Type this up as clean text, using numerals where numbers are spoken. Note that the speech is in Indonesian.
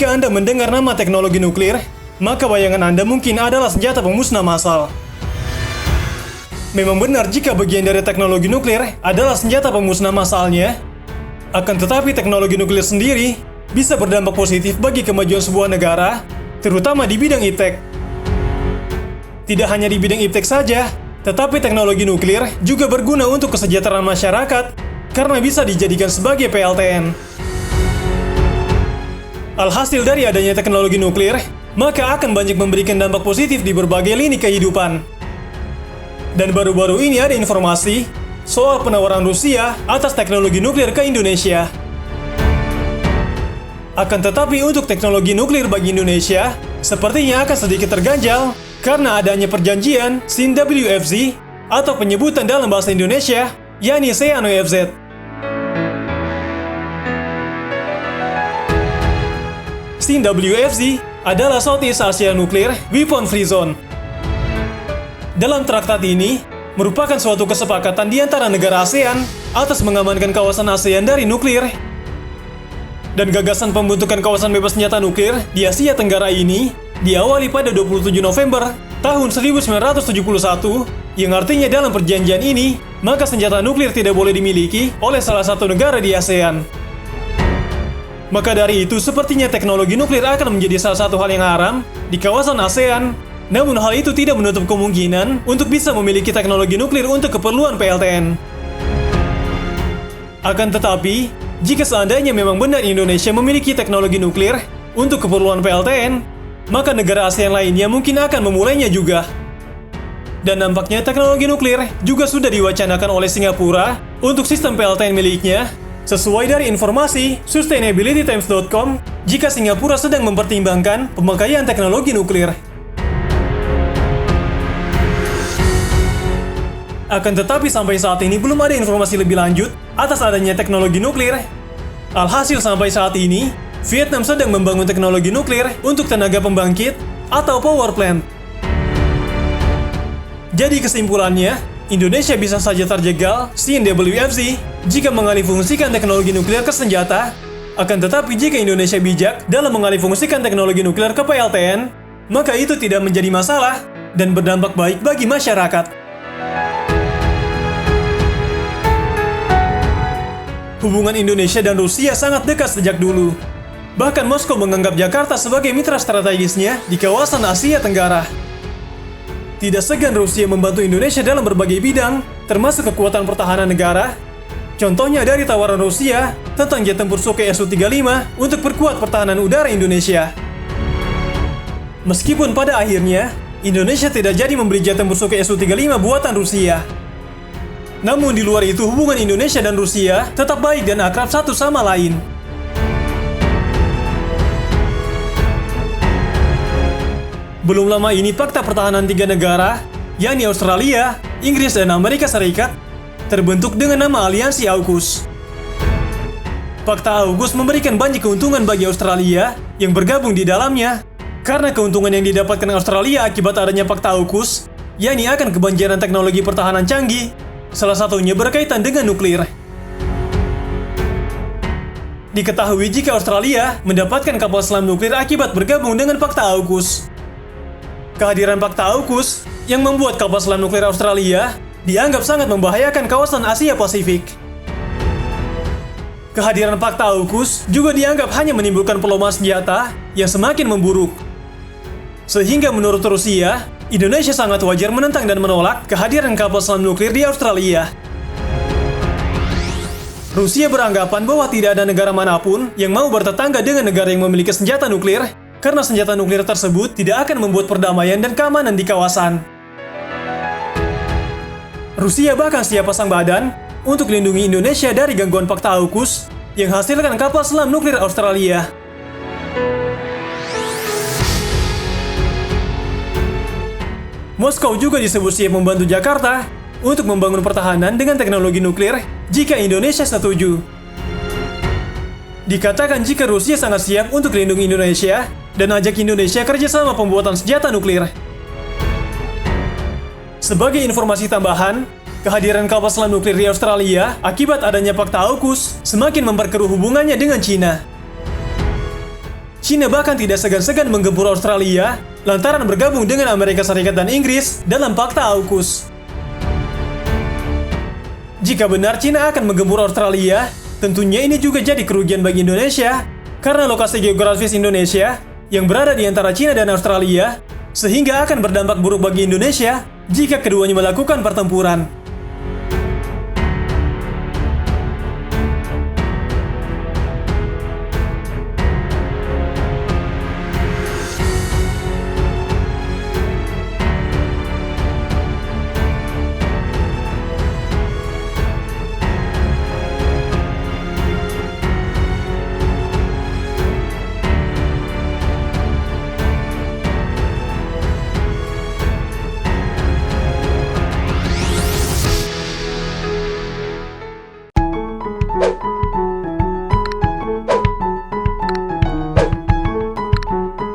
Jika Anda mendengar nama teknologi nuklir, maka bayangan Anda mungkin adalah senjata pemusnah massal. Memang benar jika bagian dari teknologi nuklir adalah senjata pemusnah massalnya, akan tetapi teknologi nuklir sendiri bisa berdampak positif bagi kemajuan sebuah negara, terutama di bidang iptek. Tidak hanya di bidang iptek saja, tetapi teknologi nuklir juga berguna untuk kesejahteraan masyarakat karena bisa dijadikan sebagai PLTN. Alhasil dari adanya teknologi nuklir, maka akan banyak memberikan dampak positif di berbagai lini kehidupan. Dan baru-baru ini ada informasi soal penawaran Rusia atas teknologi nuklir ke Indonesia. Akan tetapi untuk teknologi nuklir bagi Indonesia, sepertinya akan sedikit terganjal karena adanya perjanjian SIN-WFZ atau penyebutan dalam bahasa Indonesia, yakni CANOFZ. SIN-WFZ adalah Southeast Asia Nuclear Weapon Free Zone. Dalam traktat ini, merupakan suatu kesepakatan di antara negara ASEAN atas mengamankan kawasan ASEAN dari nuklir. Dan gagasan pembentukan kawasan bebas senjata nuklir di Asia Tenggara ini diawali pada 27 November tahun 1971, yang artinya dalam perjanjian ini, maka senjata nuklir tidak boleh dimiliki oleh salah satu negara di ASEAN. Maka dari itu, sepertinya teknologi nuklir akan menjadi salah satu hal yang haram di kawasan ASEAN. Namun hal itu tidak menutup kemungkinan untuk bisa memiliki teknologi nuklir untuk keperluan PLTN. Akan tetapi, jika seandainya memang benar Indonesia memiliki teknologi nuklir untuk keperluan PLTN, maka negara ASEAN lainnya mungkin akan memulainya juga. Dan nampaknya teknologi nuklir juga sudah diwacanakan oleh Singapura untuk sistem PLTN miliknya. Sesuai dari informasi sustainabilitytimes.com, jika Singapura sedang mempertimbangkan pemakaian teknologi nuklir. Akan tetapi sampai saat ini belum ada informasi lebih lanjut atas adanya teknologi nuklir. Alhasil sampai saat ini, Vietnam sedang membangun teknologi nuklir untuk tenaga pembangkit atau power plant. Jadi kesimpulannya, Indonesia bisa saja terjegal SIN-WFZ jika mengalihfungsikan teknologi nuklir ke senjata. Akan tetapi jika Indonesia bijak dalam mengalihfungsikan teknologi nuklir ke PLTN, maka itu tidak menjadi masalah dan berdampak baik bagi masyarakat. Hubungan Indonesia dan Rusia sangat dekat sejak dulu. Bahkan Moskow menganggap Jakarta sebagai mitra strategisnya di kawasan Asia Tenggara. Tidak segan Rusia membantu Indonesia dalam berbagai bidang, termasuk kekuatan pertahanan negara. Contohnya dari tawaran Rusia tentang jet tempur Sukhoi Su-35 untuk perkuat pertahanan udara Indonesia. Meskipun pada akhirnya, Indonesia tidak jadi membeli jet tempur Sukhoi Su-35 buatan Rusia. Namun di luar itu, hubungan Indonesia dan Rusia tetap baik dan akrab satu sama lain. Belum lama ini fakta pertahanan tiga negara, yakni Australia, Inggris, dan Amerika Serikat, terbentuk dengan nama Aliansi AUKUS. Fakta AUKUS memberikan banyak keuntungan bagi Australia yang bergabung di dalamnya, karena keuntungan yang didapatkan Australia akibat adanya fakta AUKUS, yakni akan kebanjiran teknologi pertahanan canggih, salah satunya berkaitan dengan nuklir. Diketahui jika Australia mendapatkan kapal selam nuklir akibat bergabung dengan fakta AUKUS. Kehadiran fakta AUKUS yang membuat kapal selam nuklir Australia dianggap sangat membahayakan kawasan Asia Pasifik. Kehadiran fakta AUKUS juga dianggap hanya menimbulkan pelemahan senjata yang semakin memburuk. Sehingga menurut Rusia, Indonesia sangat wajar menentang dan menolak kehadiran kapal selam nuklir di Australia. Rusia beranggapan bahwa tidak ada negara manapun yang mau bertetangga dengan negara yang memiliki senjata nuklir, karena senjata nuklir tersebut tidak akan membuat perdamaian dan keamanan di kawasan. Rusia bahkan siap pasang badan untuk melindungi Indonesia dari gangguan fakta AUKUS yang hasilkan kapal selam nuklir Australia. Moskow juga disebut siap membantu Jakarta untuk membangun pertahanan dengan teknologi nuklir jika Indonesia setuju. Dikatakan jika Rusia sangat siap untuk melindungi Indonesia dan ajak Indonesia kerjasama pembuatan senjata nuklir. Sebagai informasi tambahan, kehadiran kapal selam nuklir di Australia akibat adanya fakta AUKUS semakin memperkeruh hubungannya dengan Cina. China bahkan tidak segan-segan menggempur Australia lantaran bergabung dengan Amerika Serikat dan Inggris dalam Pakta AUKUS. Jika benar China akan menggempur Australia, tentunya ini juga jadi kerugian bagi Indonesia karena lokasi geografis Indonesia yang berada di antara China dan Australia, sehingga akan berdampak buruk bagi Indonesia jika keduanya melakukan pertempuran.